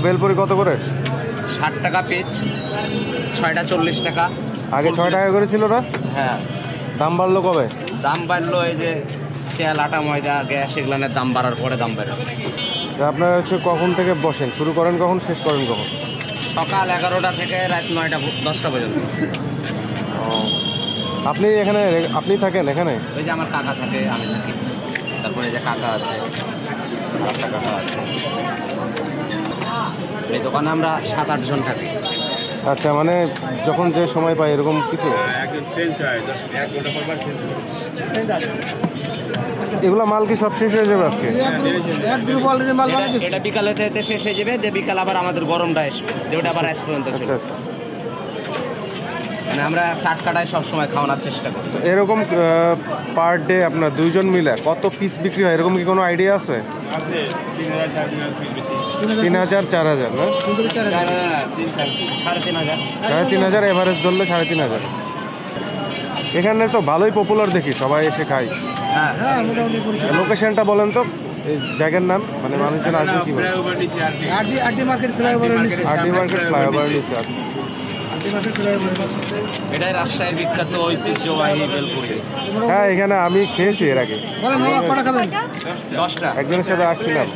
বেলপুরি কত করে? 60 টাকা পিস, 6টা 40 টাকা। আগে 6 টাকা করে ছিল না? হ্যাঁ, দাম বাড়লো কবে? দাম বাড়লো এই যে তেল, আটা, ময়দা, গ্যাস এগুলোর দাম বাড়ার পরে দাম বাড়লো। আপনারা হচ্ছে কখন থেকে বসেন, শুরু করেন কখন, শেষ করেন কখন? সকাল 11টা থেকে রাত 9টা 10টা পর্যন্ত। আপনি এখানে আপনি থাকেন এখানে? ওই যে আমার কাকা থাকে, আমি থাকি, তারপরে এই যে কাকা আছে, আরেকটা কাকা আছে। এই দোকানে আমরা 7-8 জন থাকি। আচ্ছা, মানে যখন যে সময় পাই এরকম কিছু? এগুলা মাল কি সব শেষ হয়ে যাবে আজকে? এটা বিকালে শেষ হয়ে যাবে, যে বিকাল আবার আমাদের গরমটা আসবে, যে ওটা আবার আজ পর্যন্ত আচ্ছা চলবে। আচ্ছা। মানে আমরা টাটকাটাই সবসময় খাওয়ানোর চেষ্টা করি। এরকম পার ডে আপনার 2 জন মিলে কত পিস বিক্রি হয়, এরকম কি কোনো আইডিয়া আছে? 3000 4000 না? 3500। 3500 এভারেজ ধরলে 3500। এখানে তো ভালোই পপুলার দেখি, সবাই এসে খায়। হ্যাঁ, লোকেশনটা বলেন তো, এই জায়গার নাম, মানে মানুষজন আসবে কি? আরডি মার্কেট ফ্লাইওভারের নিচে। আরডি মার্কেট ফ্লাইওভার নিচে। এটাই রাজশাহীর বিখ্যাত ঐতিহ্যবাহী বেলপুরি। হ্যাঁ, এখানে আমি খেয়েছি এর আগে, বলেন মামা কটা খাবেন? 10টা। একজনের সাথে আসছিলাম।